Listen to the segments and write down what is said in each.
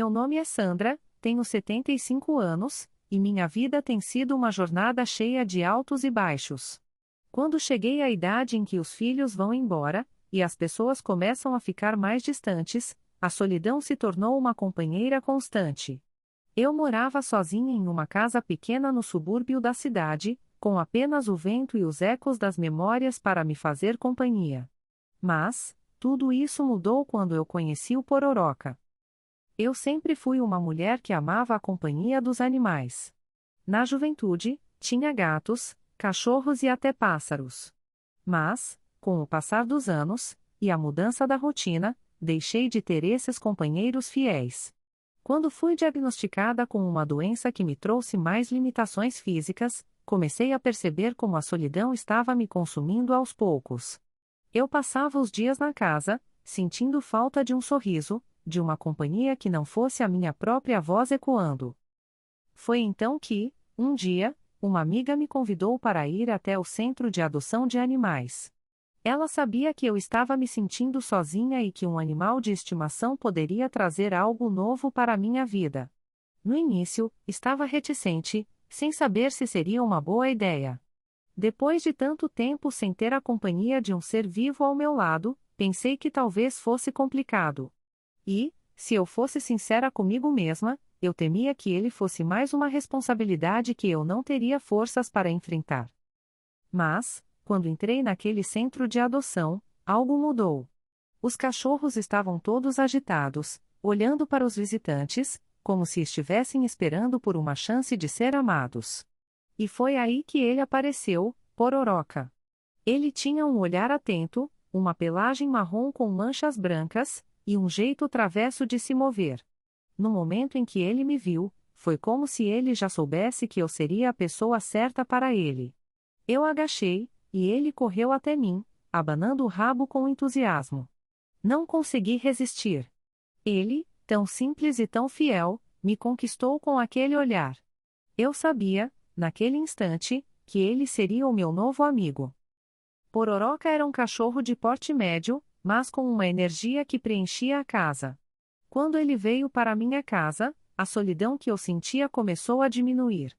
Meu nome é Sandra, tenho 75 anos, e minha vida tem sido uma jornada cheia de altos e baixos. Quando cheguei à idade em que os filhos vão embora, e as pessoas começam a ficar mais distantes, a solidão se tornou uma companheira constante. Eu morava sozinha em uma casa pequena no subúrbio da cidade, com apenas o vento e os ecos das memórias para me fazer companhia. Mas, tudo isso mudou quando eu conheci o Pororoca. Eu sempre fui uma mulher que amava a companhia dos animais. Na juventude, tinha gatos, cachorros e até pássaros. Mas, com o passar dos anos, e a mudança da rotina, deixei de ter esses companheiros fiéis. Quando fui diagnosticada com uma doença que me trouxe mais limitações físicas, comecei a perceber como a solidão estava me consumindo aos poucos. Eu passava os dias na casa, sentindo falta de um sorriso, de uma companhia que não fosse a minha própria voz ecoando. Foi então que, um dia, uma amiga me convidou para ir até o centro de adoção de animais. Ela sabia que eu estava me sentindo sozinha e que um animal de estimação poderia trazer algo novo para a minha vida. No início, estava reticente, sem saber se seria uma boa ideia. Depois de tanto tempo sem ter a companhia de um ser vivo ao meu lado, pensei que talvez fosse complicado. E, se eu fosse sincera comigo mesma, eu temia que ele fosse mais uma responsabilidade que eu não teria forças para enfrentar. Mas, quando entrei naquele centro de adoção, algo mudou. Os cachorros estavam todos agitados, olhando para os visitantes, como se estivessem esperando por uma chance de ser amados. E foi aí que ele apareceu, Pororoca. Ele tinha um olhar atento, uma pelagem marrom com manchas brancas, e um jeito travesso de se mover. No momento em que ele me viu, foi como se ele já soubesse que eu seria a pessoa certa para ele. Eu agachei, e ele correu até mim, abanando o rabo com entusiasmo. Não consegui resistir. Ele, tão simples e tão fiel, me conquistou com aquele olhar. Eu sabia, naquele instante, que ele seria o meu novo amigo. Pororoca era um cachorro de porte médio, mas com uma energia que preenchia a casa. Quando ele veio para minha casa, a solidão que eu sentia começou a diminuir.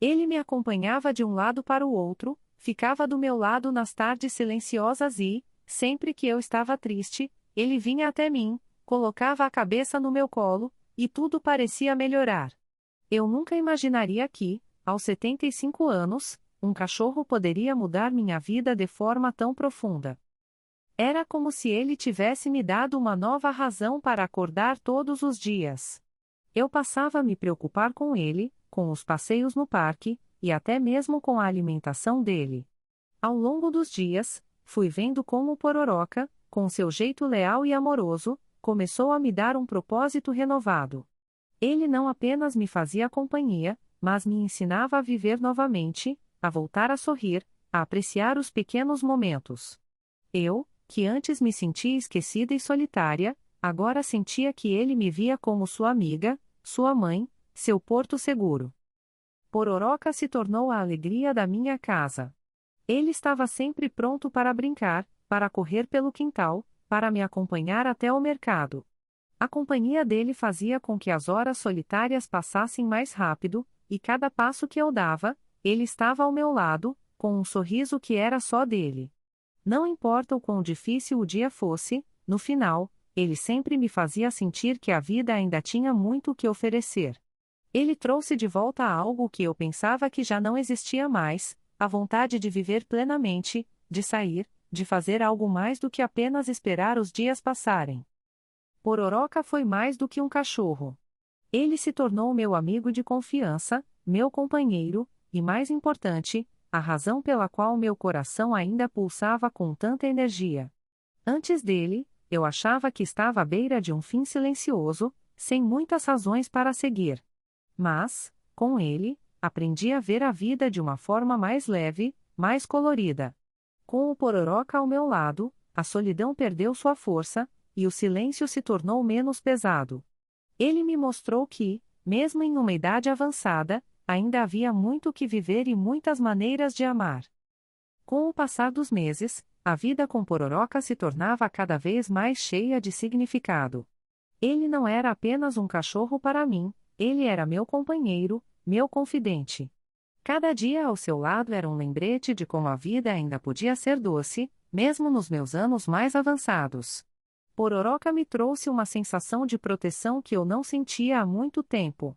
Ele me acompanhava de um lado para o outro, ficava do meu lado nas tardes silenciosas e, sempre que eu estava triste, ele vinha até mim, colocava a cabeça no meu colo, e tudo parecia melhorar. Eu nunca imaginaria que, aos 75 anos, um cachorro poderia mudar minha vida de forma tão profunda. Era como se ele tivesse me dado uma nova razão para acordar todos os dias. Eu passava a me preocupar com ele, com os passeios no parque, e até mesmo com a alimentação dele. Ao longo dos dias, fui vendo como o Pororoca, com seu jeito leal e amoroso, começou a me dar um propósito renovado. Ele não apenas me fazia companhia, mas me ensinava a viver novamente, a voltar a sorrir, a apreciar os pequenos momentos. Eu, que antes me sentia esquecida e solitária, agora sentia que ele me via como sua amiga, sua mãe, seu porto seguro. Pororoca se tornou a alegria da minha casa. Ele estava sempre pronto para brincar, para correr pelo quintal, para me acompanhar até o mercado. A companhia dele fazia com que as horas solitárias passassem mais rápido, e cada passo que eu dava, ele estava ao meu lado, com um sorriso que era só dele. Não importa o quão difícil o dia fosse, no final, ele sempre me fazia sentir que a vida ainda tinha muito o que oferecer. Ele trouxe de volta algo que eu pensava que já não existia mais, a vontade de viver plenamente, de sair, de fazer algo mais do que apenas esperar os dias passarem. Pororoca foi mais do que um cachorro. Ele se tornou meu amigo de confiança, meu companheiro, e mais importante, a razão pela qual meu coração ainda pulsava com tanta energia. Antes dele, eu achava que estava à beira de um fim silencioso, sem muitas razões para seguir. Mas, com ele, aprendi a ver a vida de uma forma mais leve, mais colorida. Com o Pororoca ao meu lado, a solidão perdeu sua força, e o silêncio se tornou menos pesado. Ele me mostrou que, mesmo em uma idade avançada, ainda havia muito que viver e muitas maneiras de amar. Com o passar dos meses, a vida com Pororoca se tornava cada vez mais cheia de significado. Ele não era apenas um cachorro para mim, ele era meu companheiro, meu confidente. Cada dia ao seu lado era um lembrete de como a vida ainda podia ser doce, mesmo nos meus anos mais avançados. Pororoca me trouxe uma sensação de proteção que eu não sentia há muito tempo.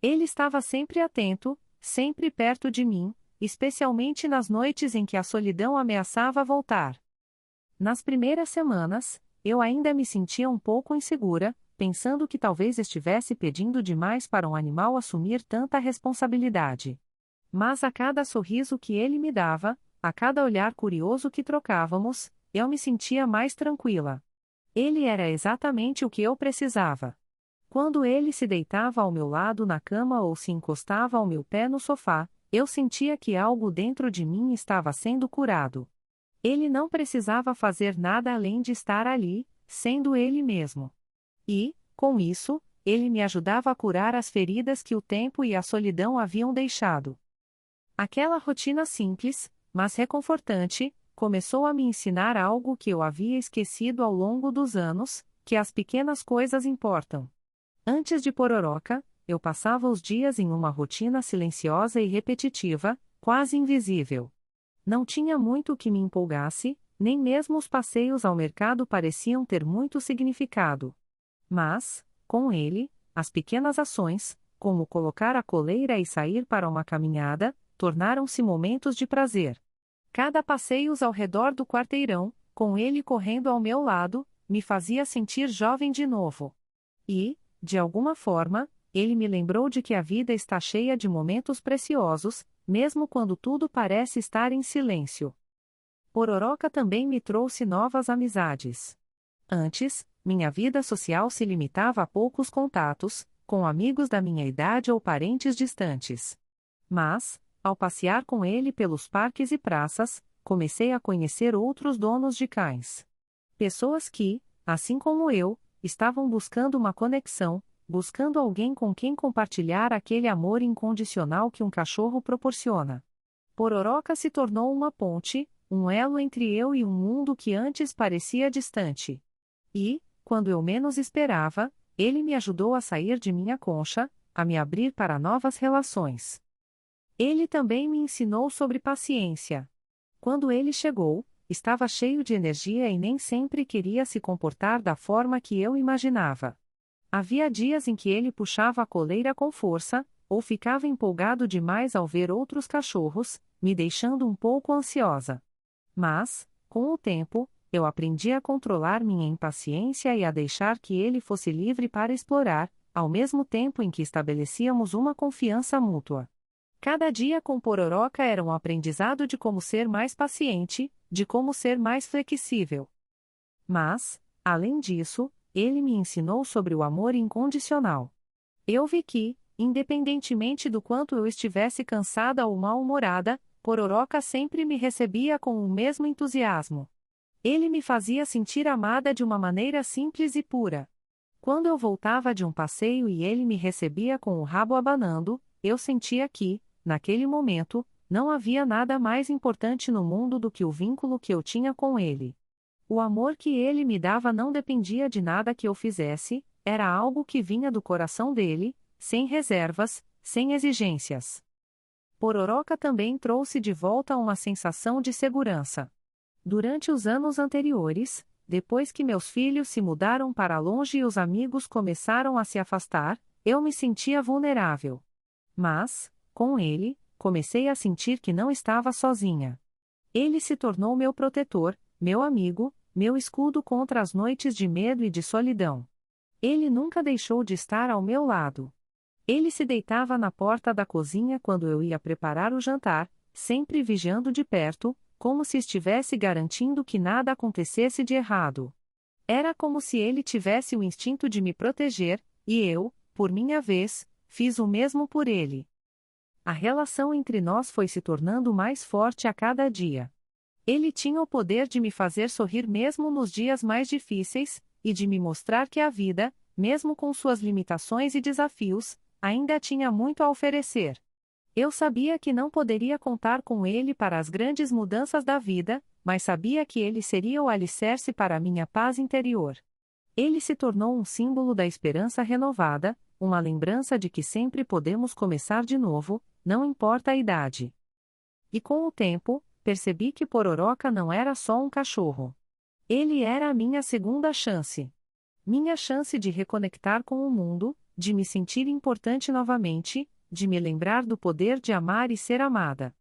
Ele estava sempre atento, sempre perto de mim, especialmente nas noites em que a solidão ameaçava voltar. Nas primeiras semanas, eu ainda me sentia um pouco insegura, pensando que talvez estivesse pedindo demais para um animal assumir tanta responsabilidade. Mas a cada sorriso que ele me dava, a cada olhar curioso que trocávamos, eu me sentia mais tranquila. Ele era exatamente o que eu precisava. Quando ele se deitava ao meu lado na cama ou se encostava ao meu pé no sofá, eu sentia que algo dentro de mim estava sendo curado. Ele não precisava fazer nada além de estar ali, sendo ele mesmo. E, com isso, ele me ajudava a curar as feridas que o tempo e a solidão haviam deixado. Aquela rotina simples, mas reconfortante, começou a me ensinar algo que eu havia esquecido ao longo dos anos, que as pequenas coisas importam. Antes de Pororoca, eu passava os dias em uma rotina silenciosa e repetitiva, quase invisível. Não tinha muito que me empolgasse, nem mesmo os passeios ao mercado pareciam ter muito significado. Mas, com ele, as pequenas ações, como colocar a coleira e sair para uma caminhada, tornaram-se momentos de prazer. Cada passeio ao redor do quarteirão, com ele correndo ao meu lado, me fazia sentir jovem de novo. E, de alguma forma, ele me lembrou de que a vida está cheia de momentos preciosos, mesmo quando tudo parece estar em silêncio. Pororoca também me trouxe novas amizades. Antes, minha vida social se limitava a poucos contatos, com amigos da minha idade ou parentes distantes. Mas, ao passear com ele pelos parques e praças, comecei a conhecer outros donos de cães. Pessoas que, assim como eu, estavam buscando uma conexão, buscando alguém com quem compartilhar aquele amor incondicional que um cachorro proporciona. Pororoca se tornou uma ponte, um elo entre eu e um mundo que antes parecia distante. E, quando eu menos esperava, ele me ajudou a sair de minha concha, a me abrir para novas relações. Ele também me ensinou sobre paciência. Quando ele chegou, estava cheio de energia e nem sempre queria se comportar da forma que eu imaginava. Havia dias em que ele puxava a coleira com força, ou ficava empolgado demais ao ver outros cachorros, me deixando um pouco ansiosa. Mas, com o tempo, eu aprendi a controlar minha impaciência e a deixar que ele fosse livre para explorar, ao mesmo tempo em que estabelecíamos uma confiança mútua. Cada dia com Pororoca era um aprendizado de como ser mais paciente, de como ser mais flexível. Mas, além disso, ele me ensinou sobre o amor incondicional. Eu vi que, independentemente do quanto eu estivesse cansada ou mal-humorada, Pororoca sempre me recebia com o mesmo entusiasmo. Ele me fazia sentir amada de uma maneira simples e pura. Quando eu voltava de um passeio e ele me recebia com o rabo abanando, eu sentia que, naquele momento, não havia nada mais importante no mundo do que o vínculo que eu tinha com ele. O amor que ele me dava não dependia de nada que eu fizesse, era algo que vinha do coração dele, sem reservas, sem exigências. Pororoca também trouxe de volta uma sensação de segurança. Durante os anos anteriores, depois que meus filhos se mudaram para longe e os amigos começaram a se afastar, eu me sentia vulnerável. Mas, com ele, comecei a sentir que não estava sozinha. Ele se tornou meu protetor, meu amigo, meu escudo contra as noites de medo e de solidão. Ele nunca deixou de estar ao meu lado. Ele se deitava na porta da cozinha quando eu ia preparar o jantar, sempre vigiando de perto, como se estivesse garantindo que nada acontecesse de errado. Era como se ele tivesse o instinto de me proteger, e eu, por minha vez, fiz o mesmo por ele. A relação entre nós foi se tornando mais forte a cada dia. Ele tinha o poder de me fazer sorrir mesmo nos dias mais difíceis, e de me mostrar que a vida, mesmo com suas limitações e desafios, ainda tinha muito a oferecer. Eu sabia que não poderia contar com ele para as grandes mudanças da vida, mas sabia que ele seria o alicerce para a minha paz interior. Ele se tornou um símbolo da esperança renovada, uma lembrança de que sempre podemos começar de novo, não importa a idade. E com o tempo, percebi que Pororoca não era só um cachorro. Ele era a minha segunda chance. Minha chance de reconectar com o mundo, de me sentir importante novamente, de me lembrar do poder de amar e ser amada.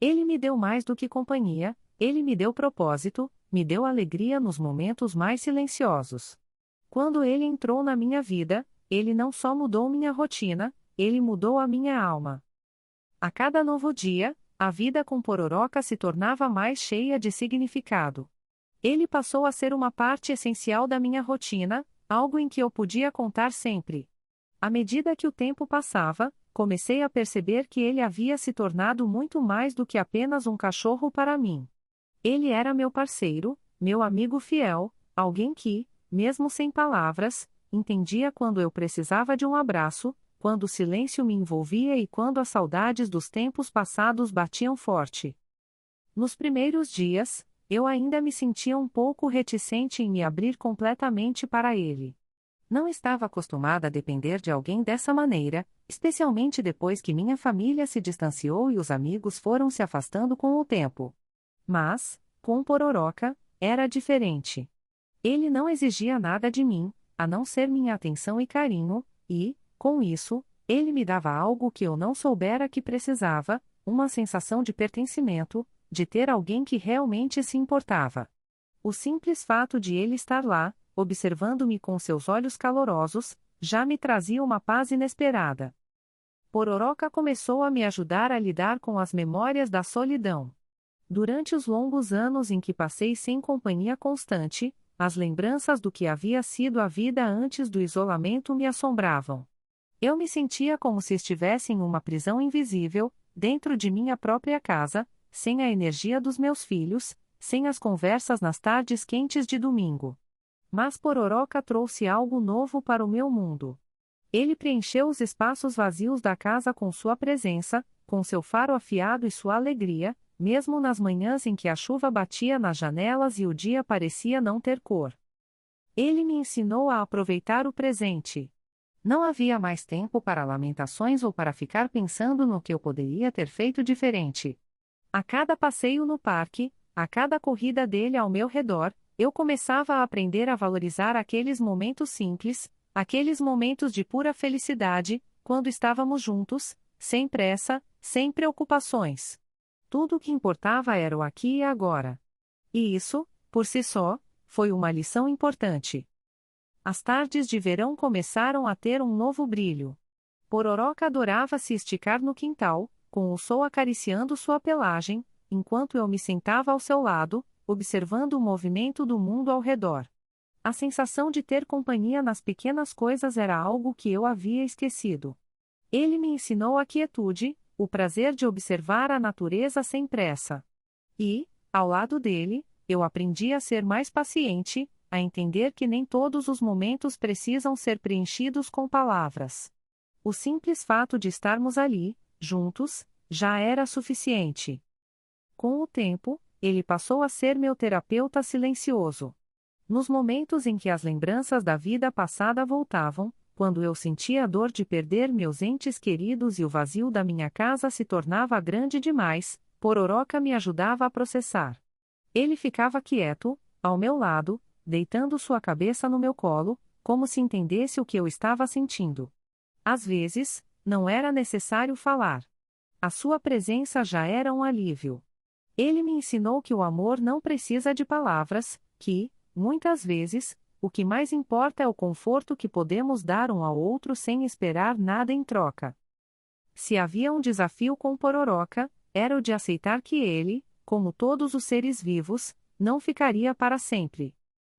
Ele me deu mais do que companhia, ele me deu propósito, me deu alegria nos momentos mais silenciosos. Quando ele entrou na minha vida, ele não só mudou minha rotina, ele mudou a minha alma. A cada novo dia, a vida com Pororoca se tornava mais cheia de significado. Ele passou a ser uma parte essencial da minha rotina, algo em que eu podia contar sempre. À medida que o tempo passava, comecei a perceber que ele havia se tornado muito mais do que apenas um cachorro para mim. Ele era meu parceiro, meu amigo fiel, alguém que, mesmo sem palavras, entendia quando eu precisava de um abraço, quando o silêncio me envolvia e quando as saudades dos tempos passados batiam forte. Nos primeiros dias, eu ainda me sentia um pouco reticente em me abrir completamente para ele. Não estava acostumada a depender de alguém dessa maneira, especialmente depois que minha família se distanciou e os amigos foram se afastando com o tempo. Mas, com Pororoca, era diferente. Ele não exigia nada de mim, a não ser minha atenção e carinho, e, com isso, ele me dava algo que eu não soubera que precisava, uma sensação de pertencimento, de ter alguém que realmente se importava. O simples fato de ele estar lá, observando-me com seus olhos calorosos, já me trazia uma paz inesperada. Pororoca começou a me ajudar a lidar com as memórias da solidão. Durante os longos anos em que passei sem companhia constante, as lembranças do que havia sido a vida antes do isolamento me assombravam. Eu me sentia como se estivesse em uma prisão invisível, dentro de minha própria casa, sem a energia dos meus filhos, sem as conversas nas tardes quentes de domingo. Mas Pororoca trouxe algo novo para o meu mundo. Ele preencheu os espaços vazios da casa com sua presença, com seu faro afiado e sua alegria, mesmo nas manhãs em que a chuva batia nas janelas e o dia parecia não ter cor. Ele me ensinou a aproveitar o presente. Não havia mais tempo para lamentações ou para ficar pensando no que eu poderia ter feito diferente. A cada passeio no parque, a cada corrida dele ao meu redor, eu começava a aprender a valorizar aqueles momentos simples, aqueles momentos de pura felicidade, quando estávamos juntos, sem pressa, sem preocupações. Tudo o que importava era o aqui e agora. E isso, por si só, foi uma lição importante. As tardes de verão começaram a ter um novo brilho. Pororoca adorava se esticar no quintal, com o sol acariciando sua pelagem, enquanto eu me sentava ao seu lado, observando o movimento do mundo ao redor. A sensação de ter companhia nas pequenas coisas era algo que eu havia esquecido. Ele me ensinou a quietude, o prazer de observar a natureza sem pressa. E, ao lado dele, eu aprendi a ser mais paciente, a entender que nem todos os momentos precisam ser preenchidos com palavras. O simples fato de estarmos ali, juntos, já era suficiente. Com o tempo, ele passou a ser meu terapeuta silencioso. Nos momentos em que as lembranças da vida passada voltavam, quando eu sentia a dor de perder meus entes queridos e o vazio da minha casa se tornava grande demais, Pororoca me ajudava a processar. Ele ficava quieto, ao meu lado, deitando sua cabeça no meu colo, como se entendesse o que eu estava sentindo. Às vezes, não era necessário falar. A sua presença já era um alívio. Ele me ensinou que o amor não precisa de palavras, que, muitas vezes, o que mais importa é o conforto que podemos dar um ao outro sem esperar nada em troca. Se havia um desafio com Pororoca, era o de aceitar que ele, como todos os seres vivos, não ficaria para sempre.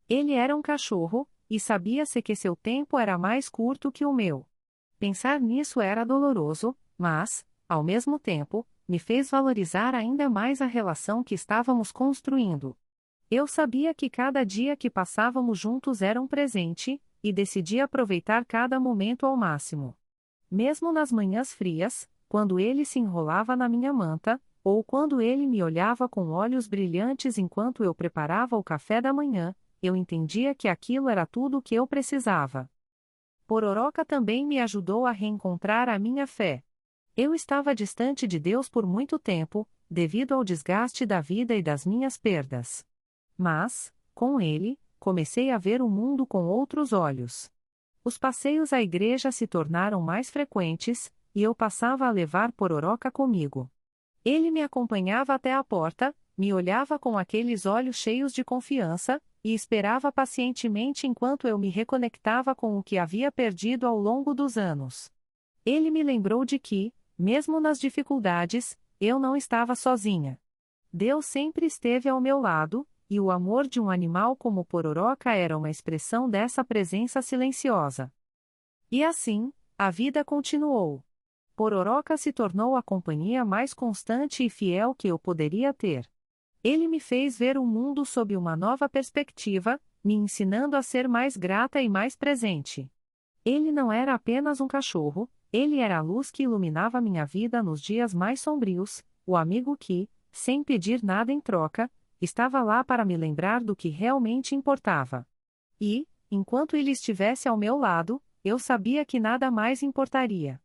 Ele era um cachorro, e sabia-se que seu tempo era mais curto que o meu. Pensar nisso era doloroso, mas, ao mesmo tempo, me fez valorizar ainda mais a relação que estávamos construindo. Eu sabia que cada dia que passávamos juntos era um presente, e decidi aproveitar cada momento ao máximo. Mesmo nas manhãs frias, quando ele se enrolava na minha manta, ou quando ele me olhava com olhos brilhantes enquanto eu preparava o café da manhã, eu entendia que aquilo era tudo o que eu precisava. Pororoca também me ajudou a reencontrar a minha fé. Eu estava distante de Deus por muito tempo, devido ao desgaste da vida e das minhas perdas. Mas, com ele, comecei a ver o mundo com outros olhos. Os passeios à igreja se tornaram mais frequentes, e eu passava a levar Pororoca comigo. Ele me acompanhava até a porta, me olhava com aqueles olhos cheios de confiança, e esperava pacientemente enquanto eu me reconectava com o que havia perdido ao longo dos anos. Ele me lembrou de que, mesmo nas dificuldades, eu não estava sozinha. Deus sempre esteve ao meu lado, e o amor de um animal como Pororoca era uma expressão dessa presença silenciosa. E assim, a vida continuou. Pororoca se tornou a companhia mais constante e fiel que eu poderia ter. Ele me fez ver o mundo sob uma nova perspectiva, me ensinando a ser mais grata e mais presente. Ele não era apenas um cachorro, ele era a luz que iluminava minha vida nos dias mais sombrios, o amigo que, sem pedir nada em troca, estava lá para me lembrar do que realmente importava. E, enquanto ele estivesse ao meu lado, eu sabia que nada mais importaria.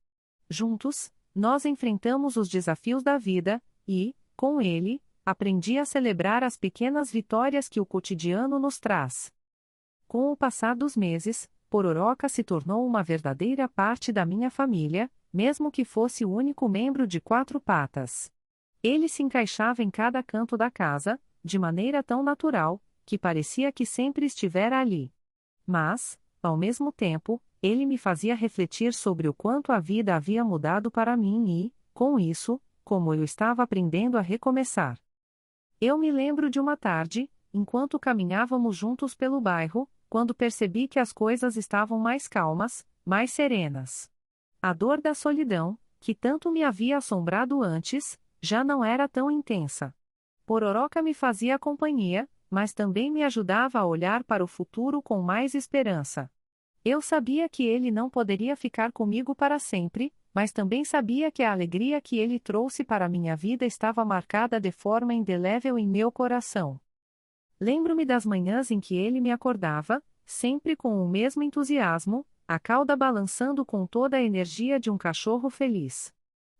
Juntos, nós enfrentamos os desafios da vida, e, com ele, aprendi a celebrar as pequenas vitórias que o cotidiano nos traz. Com o passar dos meses, Pororoca se tornou uma verdadeira parte da minha família, mesmo que fosse o único membro de 4 patas. Ele se encaixava em cada canto da casa, de maneira tão natural, que parecia que sempre estivera ali. Mas, ao mesmo tempo, ele me fazia refletir sobre o quanto a vida havia mudado para mim e, com isso, como eu estava aprendendo a recomeçar. Eu me lembro de uma tarde, enquanto caminhávamos juntos pelo bairro, quando percebi que as coisas estavam mais calmas, mais serenas. A dor da solidão, que tanto me havia assombrado antes, já não era tão intensa. Pororoca me fazia companhia, mas também me ajudava a olhar para o futuro com mais esperança. Eu sabia que ele não poderia ficar comigo para sempre, mas também sabia que a alegria que ele trouxe para minha vida estava marcada de forma indelével em meu coração. Lembro-me das manhãs em que ele me acordava, sempre com o mesmo entusiasmo, a cauda balançando com toda a energia de um cachorro feliz.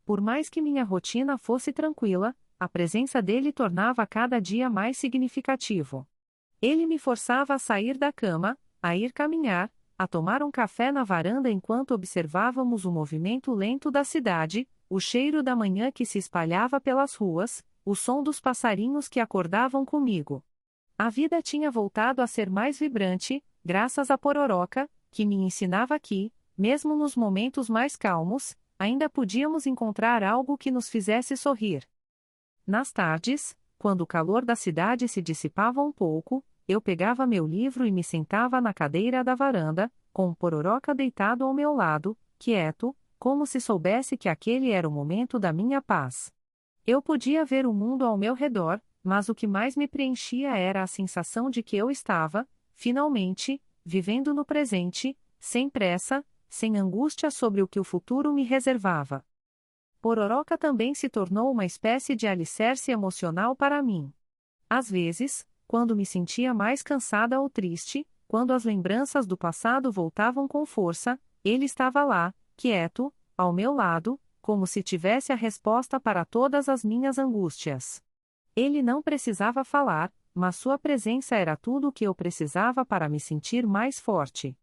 Por mais que minha rotina fosse tranquila, a presença dele tornava cada dia mais significativo. Ele me forçava a sair da cama, a ir caminhar, a tomar um café na varanda enquanto observávamos o movimento lento da cidade, o cheiro da manhã que se espalhava pelas ruas, o som dos passarinhos que acordavam comigo. A vida tinha voltado a ser mais vibrante, graças a Pororoca, que me ensinava que, mesmo nos momentos mais calmos, ainda podíamos encontrar algo que nos fizesse sorrir. Nas tardes, quando o calor da cidade se dissipava um pouco, eu pegava meu livro e me sentava na cadeira da varanda, com o Pororoca deitado ao meu lado, quieto, como se soubesse que aquele era o momento da minha paz. Eu podia ver o mundo ao meu redor, mas o que mais me preenchia era a sensação de que eu estava, finalmente, vivendo no presente, sem pressa, sem angústia sobre o que o futuro me reservava. Pororoca também se tornou uma espécie de alicerce emocional para mim. Às vezes, quando me sentia mais cansada ou triste, quando as lembranças do passado voltavam com força, ele estava lá, quieto, ao meu lado, como se tivesse a resposta para todas as minhas angústias. Ele não precisava falar, mas sua presença era tudo o que eu precisava para me sentir mais forte.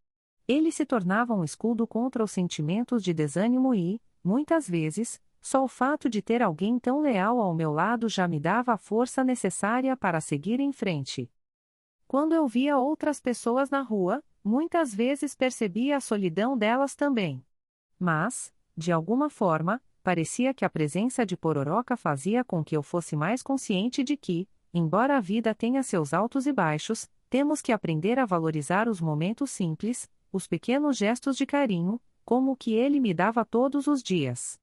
Ele se tornava um escudo contra os sentimentos de desânimo e, muitas vezes, só o fato de ter alguém tão leal ao meu lado já me dava a força necessária para seguir em frente. Quando eu via outras pessoas na rua, muitas vezes percebia a solidão delas também. Mas, de alguma forma, parecia que a presença de Pororoca fazia com que eu fosse mais consciente de que, embora a vida tenha seus altos e baixos, temos que aprender a valorizar os momentos simples, os pequenos gestos de carinho, como o que ele me dava todos os dias.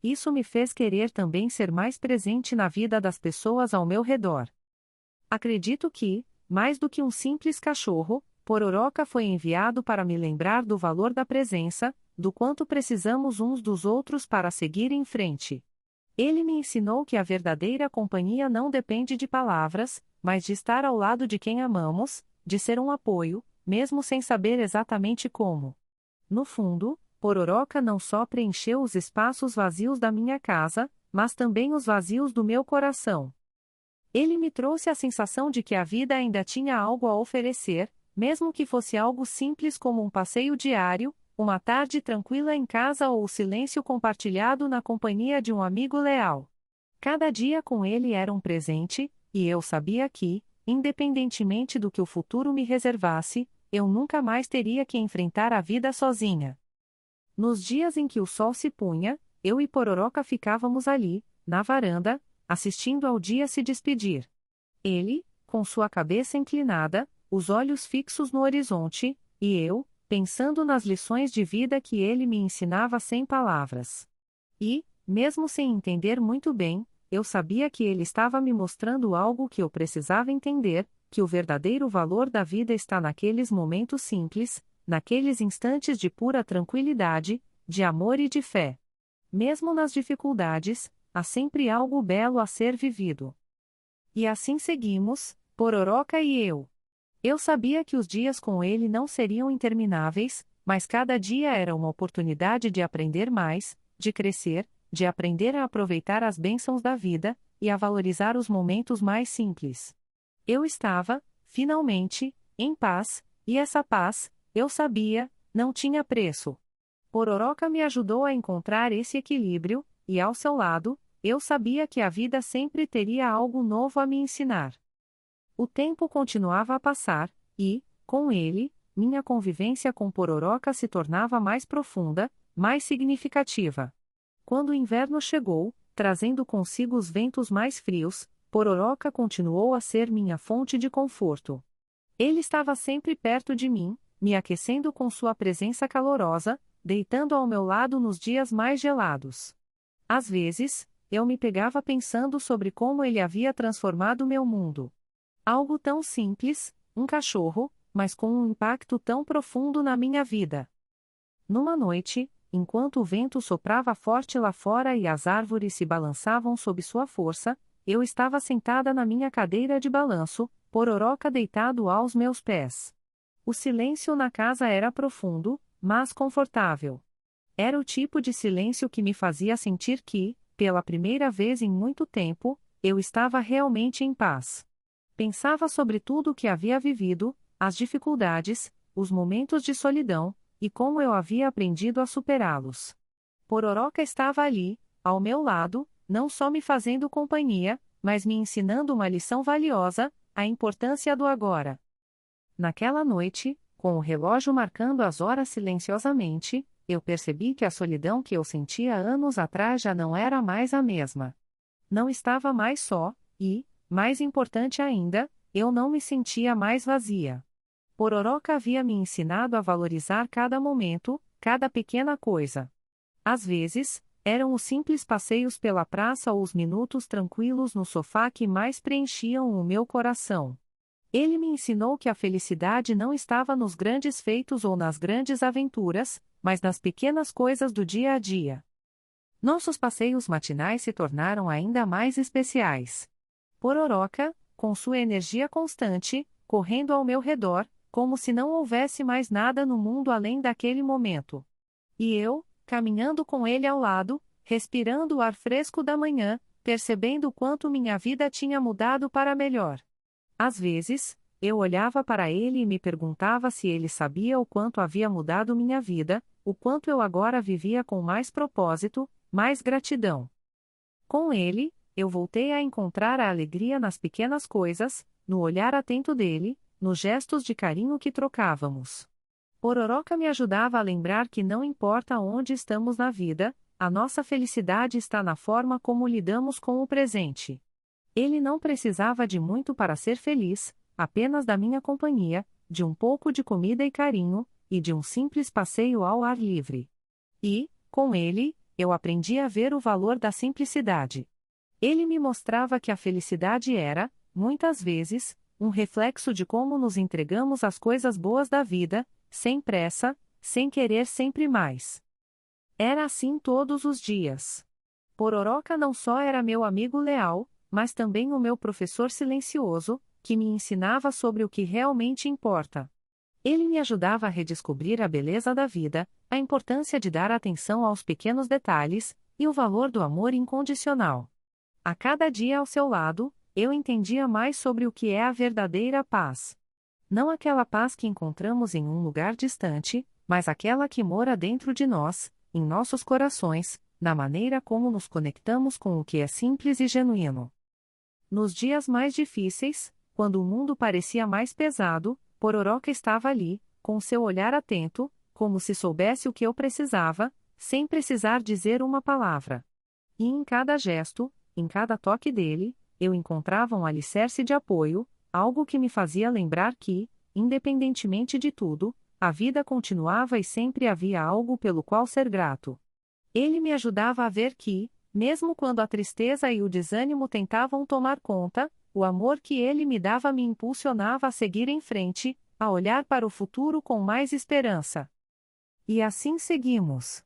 Isso me fez querer também ser mais presente na vida das pessoas ao meu redor. Acredito que, mais do que um simples cachorro, Pororoca foi enviado para me lembrar do valor da presença, do quanto precisamos uns dos outros para seguir em frente. Ele me ensinou que a verdadeira companhia não depende de palavras, mas de estar ao lado de quem amamos, de ser um apoio, mesmo sem saber exatamente como. No fundo, Pororoca não só preencheu os espaços vazios da minha casa, mas também os vazios do meu coração. Ele me trouxe a sensação de que a vida ainda tinha algo a oferecer, mesmo que fosse algo simples como um passeio diário, uma tarde tranquila em casa ou o silêncio compartilhado na companhia de um amigo leal. Cada dia com ele era um presente, e eu sabia que, independentemente do que o futuro me reservasse, eu nunca mais teria que enfrentar a vida sozinha. Nos dias em que o sol se punha, eu e Pororoca ficávamos ali, na varanda, assistindo ao dia se despedir. Ele, com sua cabeça inclinada, os olhos fixos no horizonte, e eu, pensando nas lições de vida que ele me ensinava sem palavras. E, mesmo sem entender muito bem, eu sabia que ele estava me mostrando algo que eu precisava entender, que o verdadeiro valor da vida está naqueles momentos simples, naqueles instantes de pura tranquilidade, de amor e de fé. Mesmo nas dificuldades, há sempre algo belo a ser vivido. E assim seguimos, Pororoca e eu. Eu sabia que os dias com ele não seriam intermináveis, mas cada dia era uma oportunidade de aprender mais, de crescer, de aprender a aproveitar as bênçãos da vida, e a valorizar os momentos mais simples. Eu estava, finalmente, em paz, e essa paz, eu sabia, não tinha preço. Pororoca me ajudou a encontrar esse equilíbrio, e ao seu lado, eu sabia que a vida sempre teria algo novo a me ensinar. O tempo continuava a passar, e, com ele, minha convivência com Pororoca se tornava mais profunda, mais significativa. Quando o inverno chegou, trazendo consigo os ventos mais frios, Pororoca continuou a ser minha fonte de conforto. Ele estava sempre perto de mim, me aquecendo com sua presença calorosa, deitando ao meu lado nos dias mais gelados. Às vezes, eu me pegava pensando sobre como ele havia transformado meu mundo. Algo tão simples, um cachorro, mas com um impacto tão profundo na minha vida. Numa noite, enquanto o vento soprava forte lá fora e as árvores se balançavam sob sua força, eu estava sentada na minha cadeira de balanço, Pororoca deitado aos meus pés. O silêncio na casa era profundo, mas confortável. Era o tipo de silêncio que me fazia sentir que, pela primeira vez em muito tempo, eu estava realmente em paz. Pensava sobre tudo o que havia vivido, as dificuldades, os momentos de solidão, e como eu havia aprendido a superá-los. Pororoca estava ali, ao meu lado, não só me fazendo companhia, mas me ensinando uma lição valiosa, a importância do agora. Naquela noite, com o relógio marcando as horas silenciosamente, eu percebi que a solidão que eu sentia anos atrás já não era mais a mesma. Não estava mais só, e, mais importante ainda, eu não me sentia mais vazia. Pororoca havia me ensinado a valorizar cada momento, cada pequena coisa. Às vezes, eram os simples passeios pela praça ou os minutos tranquilos no sofá que mais preenchiam o meu coração. Ele me ensinou que a felicidade não estava nos grandes feitos ou nas grandes aventuras, mas nas pequenas coisas do dia a dia. Nossos passeios matinais se tornaram ainda mais especiais. Pororoca, com sua energia constante, correndo ao meu redor, como se não houvesse mais nada no mundo além daquele momento. E eu, caminhando com ele ao lado, respirando o ar fresco da manhã, percebendo o quanto minha vida tinha mudado para melhor. Às vezes, eu olhava para ele e me perguntava se ele sabia o quanto havia mudado minha vida, o quanto eu agora vivia com mais propósito, mais gratidão. Com ele, eu voltei a encontrar a alegria nas pequenas coisas, no olhar atento dele, nos gestos de carinho que trocávamos. Pororoca me ajudava a lembrar que não importa onde estamos na vida, a nossa felicidade está na forma como lidamos com o presente. Ele não precisava de muito para ser feliz, apenas da minha companhia, de um pouco de comida e carinho, e de um simples passeio ao ar livre. E, com ele, eu aprendi a ver o valor da simplicidade. Ele me mostrava que a felicidade era, muitas vezes, um reflexo de como nos entregamos às coisas boas da vida, sem pressa, sem querer sempre mais. Era assim todos os dias. Pororoca não só era meu amigo leal, mas também o meu professor silencioso, que me ensinava sobre o que realmente importa. Ele me ajudava a redescobrir a beleza da vida, a importância de dar atenção aos pequenos detalhes, e o valor do amor incondicional. A cada dia ao seu lado, eu entendia mais sobre o que é a verdadeira paz. Não aquela paz que encontramos em um lugar distante, mas aquela que mora dentro de nós, em nossos corações, na maneira como nos conectamos com o que é simples e genuíno. Nos dias mais difíceis, quando o mundo parecia mais pesado, Pororoca estava ali, com seu olhar atento, como se soubesse o que eu precisava, sem precisar dizer uma palavra. E em cada gesto, em cada toque dele, eu encontrava um alicerce de apoio, algo que me fazia lembrar que, independentemente de tudo, a vida continuava e sempre havia algo pelo qual ser grato. Ele me ajudava a ver que, mesmo quando a tristeza e o desânimo tentavam tomar conta, o amor que ele me dava me impulsionava a seguir em frente, a olhar para o futuro com mais esperança. E assim seguimos.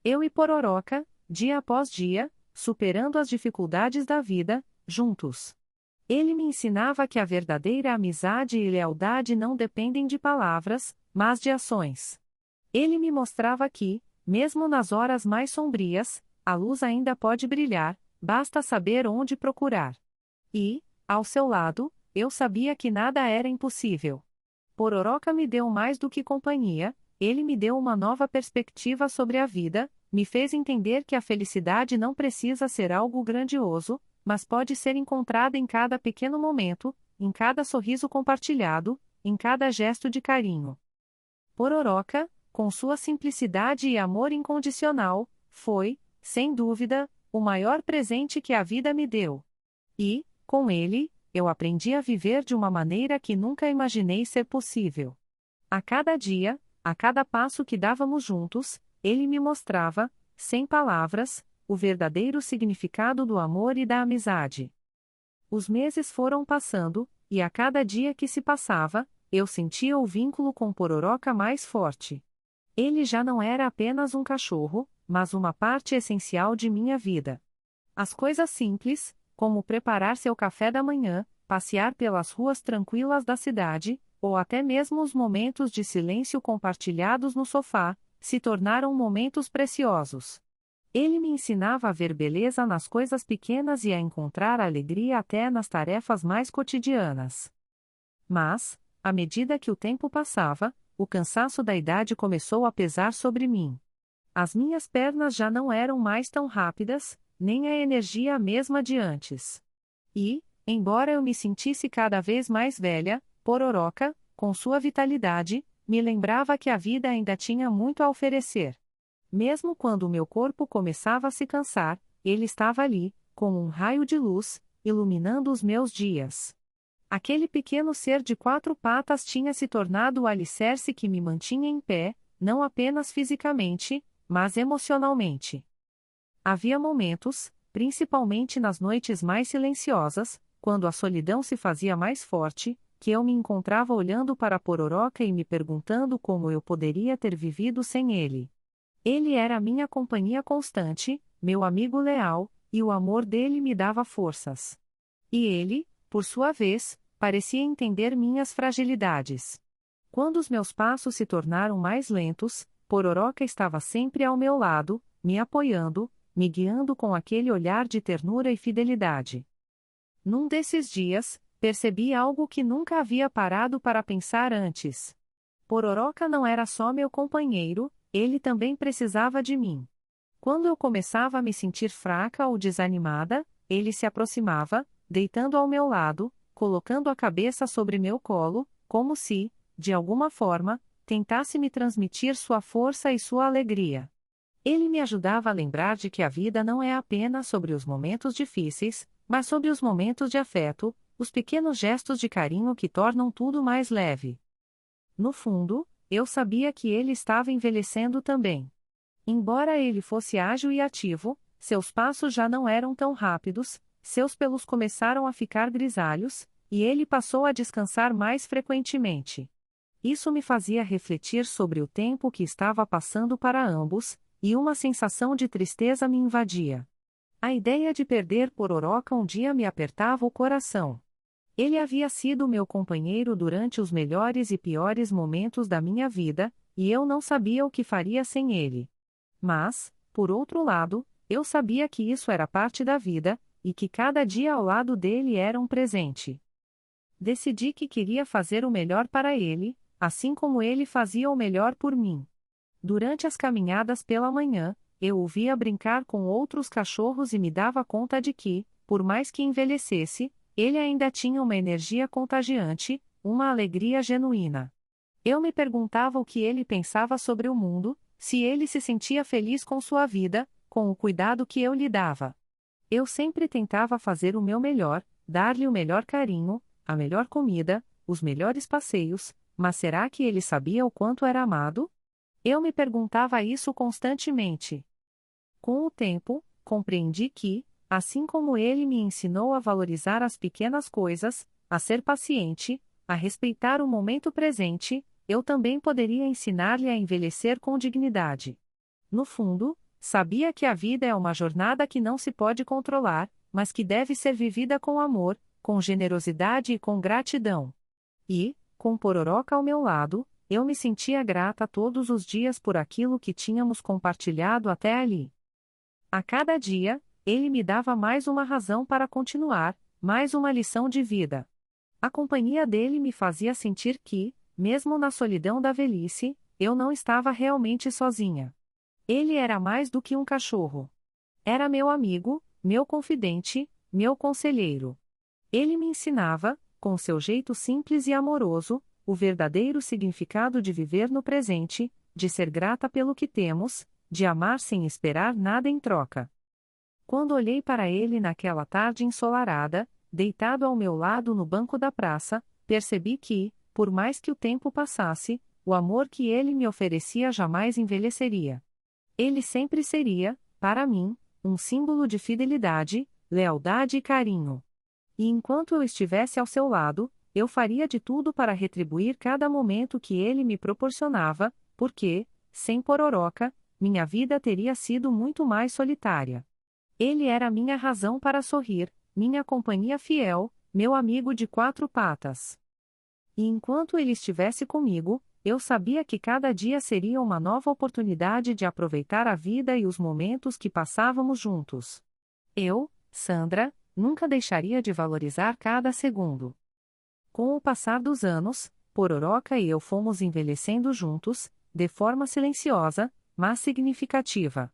Eu e Pororoca, dia após dia, superando as dificuldades da vida, juntos. Ele me ensinava que a verdadeira amizade e lealdade não dependem de palavras, mas de ações. Ele me mostrava que, mesmo nas horas mais sombrias, a luz ainda pode brilhar, basta saber onde procurar. E, ao seu lado, eu sabia que nada era impossível. Pororoca me deu mais do que companhia, ele me deu uma nova perspectiva sobre a vida, me fez entender que a felicidade não precisa ser algo grandioso, mas pode ser encontrada em cada pequeno momento, em cada sorriso compartilhado, em cada gesto de carinho. Pororoca, com sua simplicidade e amor incondicional, foi, sem dúvida, o maior presente que a vida me deu. E, com ele, eu aprendi a viver de uma maneira que nunca imaginei ser possível. A cada dia, a cada passo que dávamos juntos, ele me mostrava, sem palavras, o verdadeiro significado do amor e da amizade. Os meses foram passando, e a cada dia que se passava, eu sentia o vínculo com Pororoca mais forte. Ele já não era apenas um cachorro, mas uma parte essencial de minha vida. As coisas simples, como preparar seu café da manhã, passear pelas ruas tranquilas da cidade, ou até mesmo os momentos de silêncio compartilhados no sofá, se tornaram momentos preciosos. Ele me ensinava a ver beleza nas coisas pequenas e a encontrar alegria até nas tarefas mais cotidianas. Mas, à medida que o tempo passava, o cansaço da idade começou a pesar sobre mim. As minhas pernas já não eram mais tão rápidas, nem a energia a mesma de antes. E, embora eu me sentisse cada vez mais velha, Pororoca, com sua vitalidade, me lembrava que a vida ainda tinha muito a oferecer. Mesmo quando o meu corpo começava a se cansar, ele estava ali, como um raio de luz, iluminando os meus dias. Aquele pequeno ser de 4 patas tinha se tornado o alicerce que me mantinha em pé, não apenas fisicamente, mas emocionalmente. Havia momentos, principalmente nas noites mais silenciosas, quando a solidão se fazia mais forte, que eu me encontrava olhando para Pororoca e me perguntando como eu poderia ter vivido sem ele. Ele era minha companhia constante, meu amigo leal, e o amor dele me dava forças. E ele, por sua vez, parecia entender minhas fragilidades. Quando os meus passos se tornaram mais lentos, Pororoca estava sempre ao meu lado, me apoiando, me guiando com aquele olhar de ternura e fidelidade. Num desses dias, percebi algo que nunca havia parado para pensar antes. Pororoca não era só meu companheiro, ele também precisava de mim. Quando eu começava a me sentir fraca ou desanimada, ele se aproximava, deitando ao meu lado, colocando a cabeça sobre meu colo, como se, de alguma forma, tentasse me transmitir sua força e sua alegria. Ele me ajudava a lembrar de que a vida não é apenas sobre os momentos difíceis, mas sobre os momentos de afeto, os pequenos gestos de carinho que tornam tudo mais leve. No fundo, eu sabia que ele estava envelhecendo também. Embora ele fosse ágil e ativo, seus passos já não eram tão rápidos, seus pelos começaram a ficar grisalhos, e ele passou a descansar mais frequentemente. Isso me fazia refletir sobre o tempo que estava passando para ambos, e uma sensação de tristeza me invadia. A ideia de perder Pororoca um dia me apertava o coração. Ele havia sido meu companheiro durante os melhores e piores momentos da minha vida, e eu não sabia o que faria sem ele. Mas, por outro lado, eu sabia que isso era parte da vida, e que cada dia ao lado dele era um presente. Decidi que queria fazer o melhor para ele, assim como ele fazia o melhor por mim. Durante as caminhadas pela manhã, eu o via brincar com outros cachorros e me dava conta de que, por mais que envelhecesse, ele ainda tinha uma energia contagiante, uma alegria genuína. Eu me perguntava o que ele pensava sobre o mundo, se ele se sentia feliz com sua vida, com o cuidado que eu lhe dava. Eu sempre tentava fazer o meu melhor, dar-lhe o melhor carinho, a melhor comida, os melhores passeios, mas será que ele sabia o quanto era amado? Eu me perguntava isso constantemente. Com o tempo, compreendi que, assim como ele me ensinou a valorizar as pequenas coisas, a ser paciente, a respeitar o momento presente, eu também poderia ensinar-lhe a envelhecer com dignidade. No fundo, sabia que a vida é uma jornada que não se pode controlar, mas que deve ser vivida com amor, com generosidade e com gratidão. E, com Pororoca ao meu lado, eu me sentia grata todos os dias por aquilo que tínhamos compartilhado até ali. A cada dia, ele me dava mais uma razão para continuar, mais uma lição de vida. A companhia dele me fazia sentir que, mesmo na solidão da velhice, eu não estava realmente sozinha. Ele era mais do que um cachorro. Era meu amigo, meu confidente, meu conselheiro. Ele me ensinava, com seu jeito simples e amoroso, o verdadeiro significado de viver no presente, de ser grata pelo que temos, de amar sem esperar nada em troca. Quando olhei para ele naquela tarde ensolarada, deitado ao meu lado no banco da praça, percebi que, por mais que o tempo passasse, o amor que ele me oferecia jamais envelheceria. Ele sempre seria, para mim, um símbolo de fidelidade, lealdade e carinho. E enquanto eu estivesse ao seu lado, eu faria de tudo para retribuir cada momento que ele me proporcionava, porque, sem Pororoca, minha vida teria sido muito mais solitária. Ele era minha razão para sorrir, minha companhia fiel, meu amigo de quatro patas. E enquanto ele estivesse comigo, eu sabia que cada dia seria uma nova oportunidade de aproveitar a vida e os momentos que passávamos juntos. Eu, Sandra, nunca deixaria de valorizar cada segundo. Com o passar dos anos, Pororoca e eu fomos envelhecendo juntos, de forma silenciosa, mas significativa.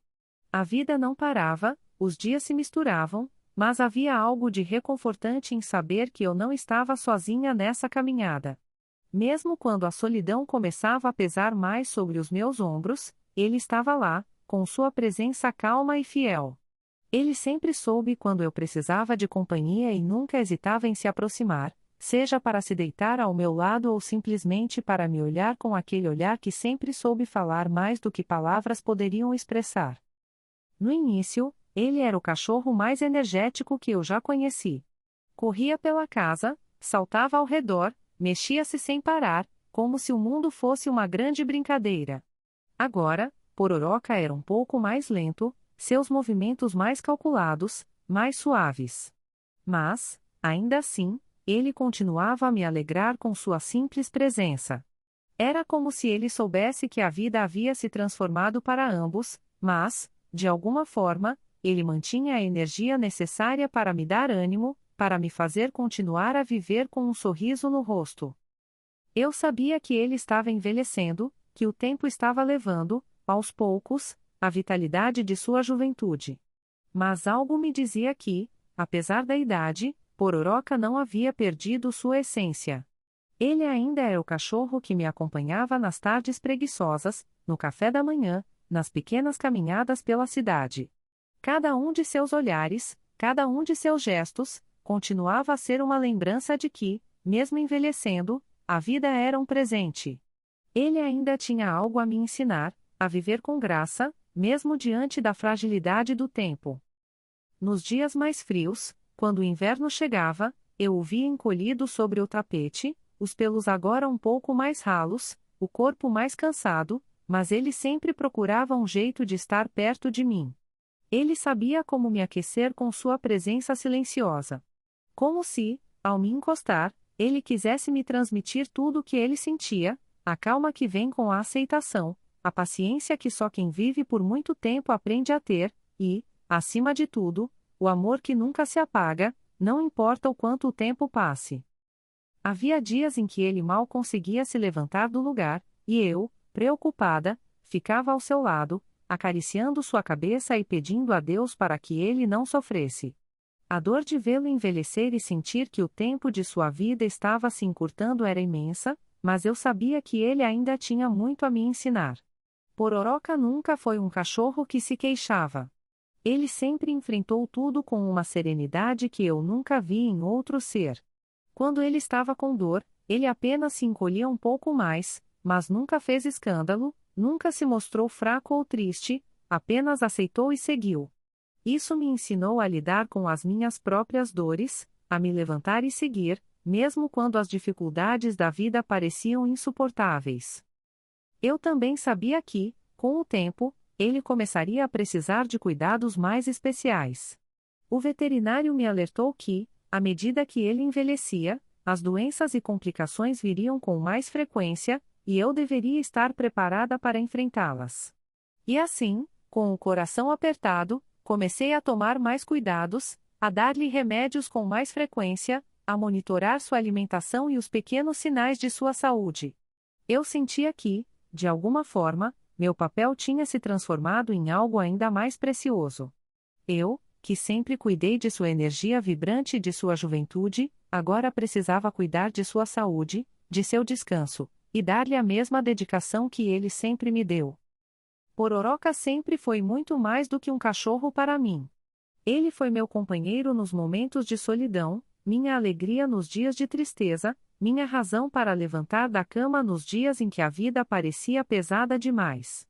A vida não parava, os dias se misturavam, mas havia algo de reconfortante em saber que eu não estava sozinha nessa caminhada. Mesmo quando a solidão começava a pesar mais sobre os meus ombros, ele estava lá, com sua presença calma e fiel. Ele sempre soube quando eu precisava de companhia e nunca hesitava em se aproximar, seja para se deitar ao meu lado ou simplesmente para me olhar com aquele olhar que sempre soube falar mais do que palavras poderiam expressar. No início, ele era o cachorro mais energético que eu já conheci. Corria pela casa, saltava ao redor, mexia-se sem parar, como se o mundo fosse uma grande brincadeira. Agora, Pororoca era um pouco mais lento, seus movimentos mais calculados, mais suaves. Mas, ainda assim, ele continuava a me alegrar com sua simples presença. Era como se ele soubesse que a vida havia se transformado para ambos, mas, de alguma forma, ele mantinha a energia necessária para me dar ânimo, para me fazer continuar a viver com um sorriso no rosto. Eu sabia que ele estava envelhecendo, que o tempo estava levando, aos poucos, a vitalidade de sua juventude. Mas algo me dizia que, apesar da idade, Pororoca não havia perdido sua essência. Ele ainda era o cachorro que me acompanhava nas tardes preguiçosas, no café da manhã, nas pequenas caminhadas pela cidade. Cada um de seus olhares, cada um de seus gestos, continuava a ser uma lembrança de que, mesmo envelhecendo, a vida era um presente. Ele ainda tinha algo a me ensinar, a viver com graça, mesmo diante da fragilidade do tempo. Nos dias mais frios, quando o inverno chegava, eu o via encolhido sobre o tapete, os pelos agora um pouco mais ralos, o corpo mais cansado, mas ele sempre procurava um jeito de estar perto de mim. Ele sabia como me aquecer com sua presença silenciosa. Como se, Ao me encostar, ele quisesse me transmitir tudo o que ele sentia, a calma que vem com a aceitação, a paciência que só quem vive por muito tempo aprende a ter, e, acima de tudo, o amor que nunca se apaga, não importa o quanto o tempo passe. Havia dias em que ele mal conseguia se levantar do lugar, e eu, preocupada, ficava ao seu lado, acariciando sua cabeça e pedindo a Deus para que ele não sofresse. A dor de vê-lo envelhecer e sentir que o tempo de sua vida estava se encurtando era imensa, mas eu sabia que ele ainda tinha muito a me ensinar. Pororoca nunca foi um cachorro que se queixava. Ele sempre enfrentou tudo com uma serenidade que eu nunca vi em outro ser. Quando ele estava com dor, ele apenas se encolhia um pouco mais, mas nunca fez escândalo, nunca se mostrou fraco ou triste, apenas aceitou e seguiu. Isso me ensinou a lidar com as minhas próprias dores, a me levantar e seguir, mesmo quando as dificuldades da vida pareciam insuportáveis. Eu também sabia que, com o tempo, ele começaria a precisar de cuidados mais especiais. O veterinário me alertou que, à medida que ele envelhecia, as doenças e complicações viriam com mais frequência, e eu deveria estar preparada para enfrentá-las. E assim, com o coração apertado, comecei a tomar mais cuidados, a dar-lhe remédios com mais frequência, a monitorar sua alimentação e os pequenos sinais de sua saúde. Eu sentia que, de alguma forma, meu papel tinha se transformado em algo ainda mais precioso. Eu, que sempre cuidei de sua energia vibrante e de sua juventude, agora precisava cuidar de sua saúde, de seu descanso, e dar-lhe a mesma dedicação que ele sempre me deu. Pororoca sempre foi muito mais do que um cachorro para mim. Ele foi meu companheiro nos momentos de solidão, minha alegria nos dias de tristeza, minha razão para levantar da cama nos dias em que a vida parecia pesada demais.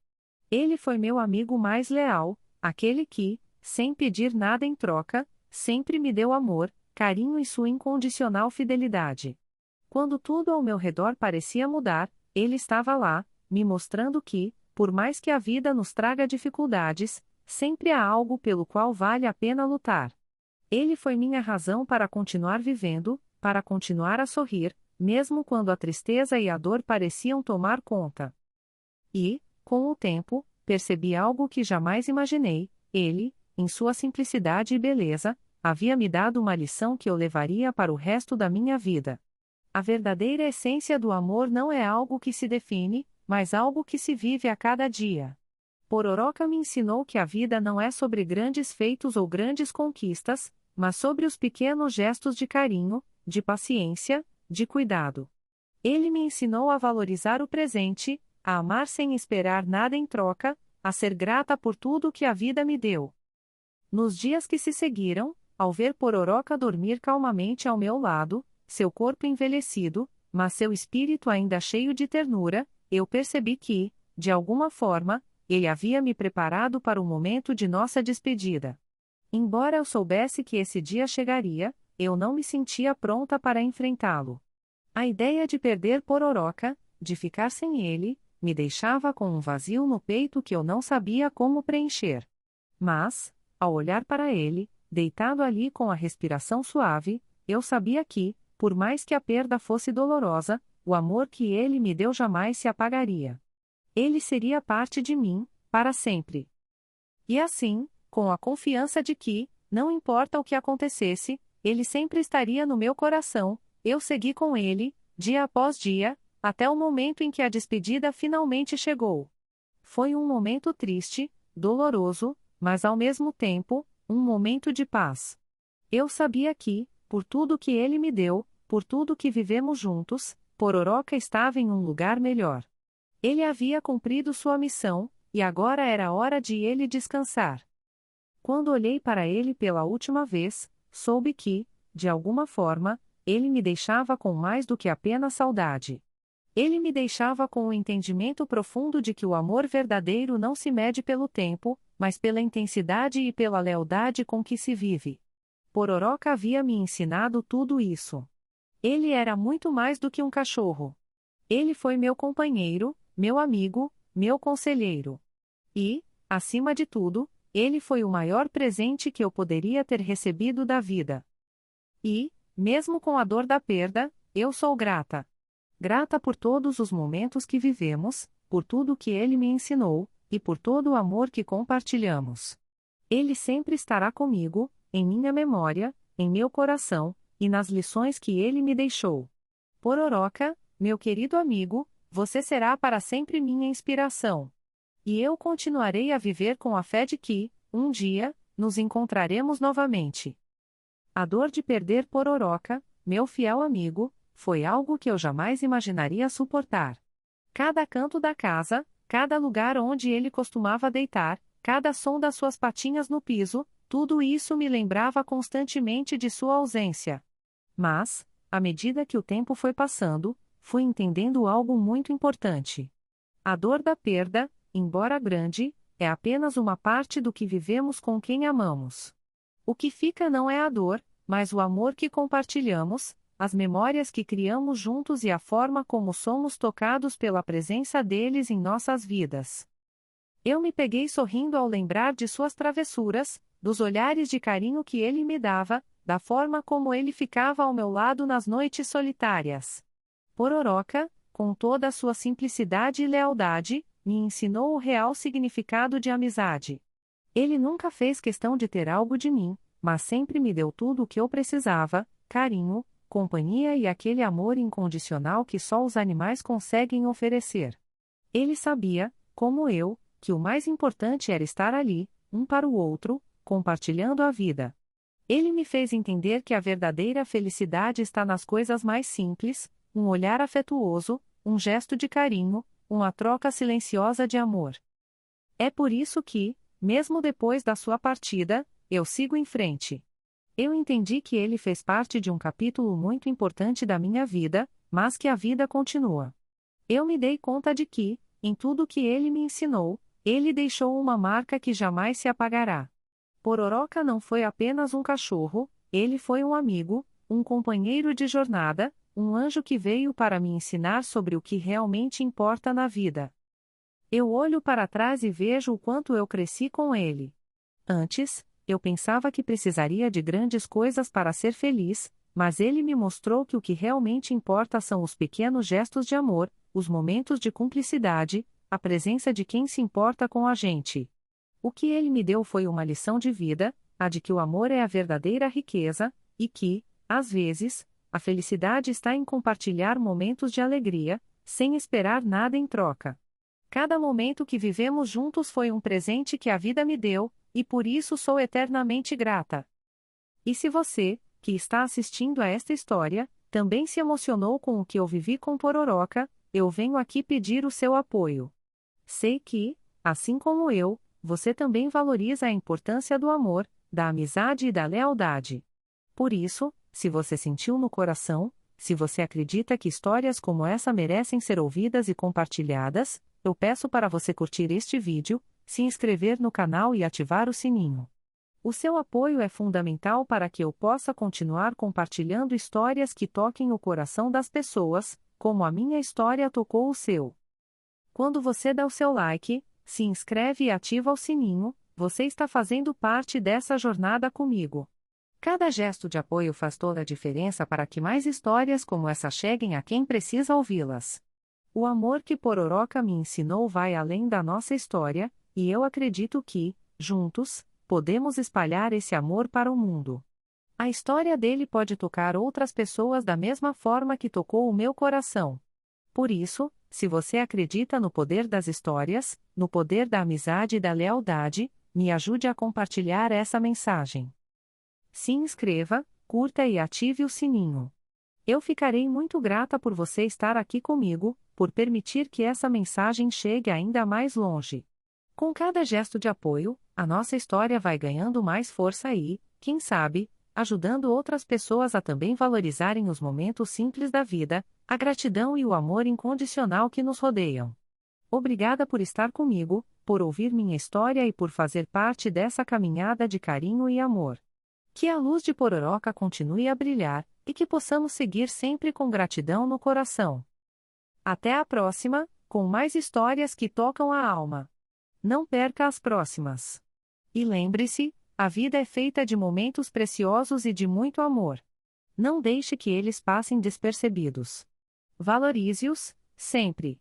Ele foi meu amigo mais leal, aquele que, sem pedir nada em troca, sempre me deu amor, carinho e sua incondicional fidelidade. Quando tudo ao meu redor parecia mudar, ele estava lá, me mostrando que, por mais que a vida nos traga dificuldades, sempre há algo pelo qual vale a pena lutar. Ele foi minha razão para continuar vivendo, para continuar a sorrir, mesmo quando a tristeza e a dor pareciam tomar conta. E, com o tempo, percebi algo que jamais imaginei: ele, em sua simplicidade e beleza, havia me dado uma lição que eu levaria para o resto da minha vida. A verdadeira essência do amor não é algo que se define, mas algo que se vive a cada dia. Pororoca me ensinou que a vida não é sobre grandes feitos ou grandes conquistas, mas sobre os pequenos gestos de carinho, de paciência, de cuidado. Ele me ensinou a valorizar o presente, a amar sem esperar nada em troca, a ser grata por tudo que a vida me deu. Nos dias que se seguiram, ao ver Pororoca dormir calmamente ao meu lado, seu corpo envelhecido, mas seu espírito ainda cheio de ternura, eu percebi que, de alguma forma, ele havia me preparado para o momento de nossa despedida. Embora eu soubesse que esse dia chegaria, eu não me sentia pronta para enfrentá-lo. A ideia de perder Pororoca, de ficar sem ele, me deixava com um vazio no peito que eu não sabia como preencher. Mas, ao olhar para ele, deitado ali com a respiração suave, eu sabia que, por mais que a perda fosse dolorosa, o amor que ele me deu jamais se apagaria. Ele seria parte de mim, para sempre. E assim, com a confiança de que, não importa o que acontecesse, ele sempre estaria no meu coração, eu segui com ele, dia após dia, até o momento em que a despedida finalmente chegou. Foi um momento triste, doloroso, mas ao mesmo tempo, um momento de paz. Eu sabia que, por tudo que ele me deu, por tudo que vivemos juntos, Pororoca estava em um lugar melhor. Ele havia cumprido sua missão, e agora era hora de ele descansar. Quando olhei para ele pela última vez, soube que, de alguma forma, ele me deixava com mais do que apenas saudade. Ele me deixava com o entendimento profundo de que o amor verdadeiro não se mede pelo tempo, mas pela intensidade e pela lealdade com que se vive. Pororoca havia me ensinado tudo isso. Ele era muito mais do que um cachorro. Ele foi meu companheiro, meu amigo, meu conselheiro. E, acima de tudo, ele foi o maior presente que eu poderia ter recebido da vida. E, Mesmo com a dor da perda, eu sou grata. Grata por todos os momentos que vivemos, por tudo que ele me ensinou, e por todo o amor que compartilhamos. Ele sempre estará comigo, em minha memória, em meu coração, e nas lições que ele me deixou. Pororoca, meu querido amigo, você será para sempre minha inspiração. E eu continuarei a viver com a fé de que, um dia, nos encontraremos novamente. A dor de perder Pororoca, meu fiel amigo, foi algo que eu jamais imaginaria suportar. Cada canto da casa, cada lugar onde ele costumava deitar, cada som das suas patinhas no piso, tudo isso me lembrava constantemente de sua ausência. Mas, à medida que o tempo foi passando, fui entendendo algo muito importante. A dor da perda, embora grande, é apenas uma parte do que vivemos com quem amamos. O que fica não é a dor, mas o amor que compartilhamos, as memórias que criamos juntos e a forma como somos tocados pela presença deles em nossas vidas. Eu me peguei sorrindo ao lembrar de suas travessuras, dos olhares de carinho que ele me dava, da forma como ele ficava ao meu lado nas noites solitárias. Pororoca, com toda a sua simplicidade e lealdade, me ensinou o real significado de amizade. Ele nunca fez questão de ter algo de mim, mas sempre me deu tudo o que eu precisava: carinho, companhia e aquele amor incondicional que só os animais conseguem oferecer. Ele sabia, como eu, que o mais importante era estar ali, um para o outro, compartilhando a vida. Ele me fez entender que a verdadeira felicidade está nas coisas mais simples: um olhar afetuoso, um gesto de carinho, uma troca silenciosa de amor. É por isso que, mesmo depois da sua partida, eu sigo em frente. Eu entendi que ele fez parte de um capítulo muito importante da minha vida, mas que a vida continua. Eu me dei conta de que, em tudo que ele me ensinou, ele deixou uma marca que jamais se apagará. Pororoca não foi apenas um cachorro, ele foi um amigo, um companheiro de jornada, um anjo que veio para me ensinar sobre o que realmente importa na vida. Eu olho para trás e vejo o quanto eu cresci com ele. Antes, eu pensava que precisaria de grandes coisas para ser feliz, mas ele me mostrou que o que realmente importa são os pequenos gestos de amor, os momentos de cumplicidade, a presença de quem se importa com a gente. O que ele me deu foi uma lição de vida, a de que o amor é a verdadeira riqueza, e que, às vezes, a felicidade está em compartilhar momentos de alegria, sem esperar nada em troca. Cada momento que vivemos juntos foi um presente que a vida me deu, e por isso sou eternamente grata. E se você, que está assistindo a esta história, também se emocionou com o que eu vivi com Pororoca, eu venho aqui pedir o seu apoio. Sei que, assim como eu, você também valoriza a importância do amor, da amizade e da lealdade. Por isso, se você sentiu no coração, se você acredita que histórias como essa merecem ser ouvidas e compartilhadas, eu peço para você curtir este vídeo, se inscrever no canal e ativar o sininho. O seu apoio é fundamental para que eu possa continuar compartilhando histórias que toquem o coração das pessoas, como a minha história tocou o seu. Quando você dá o seu like, se inscreve e ativa o sininho, você está fazendo parte dessa jornada comigo. Cada gesto de apoio faz toda a diferença para que mais histórias como essa cheguem a quem precisa ouvi-las. O amor que Pororoca me ensinou vai além da nossa história, e eu acredito que, juntos, podemos espalhar esse amor para o mundo. A história dele pode tocar outras pessoas da mesma forma que tocou o meu coração. Por isso, se você acredita no poder das histórias, no poder da amizade e da lealdade, me ajude a compartilhar essa mensagem. Se inscreva, curta e ative o sininho. Eu ficarei muito grata por você estar aqui comigo, por permitir que essa mensagem chegue ainda mais longe. Com cada gesto de apoio, a nossa história vai ganhando mais força e, quem sabe, ajudando outras pessoas a também valorizarem os momentos simples da vida, a gratidão e o amor incondicional que nos rodeiam. Obrigada por estar comigo, por ouvir minha história e por fazer parte dessa caminhada de carinho e amor. Que a luz de Pororoca continue a brilhar, e que possamos seguir sempre com gratidão no coração. Até a próxima, com mais histórias que tocam a alma. Não perca as próximas. E lembre-se, a vida é feita de momentos preciosos e de muito amor. Não deixe que eles passem despercebidos. Valorize-os, sempre.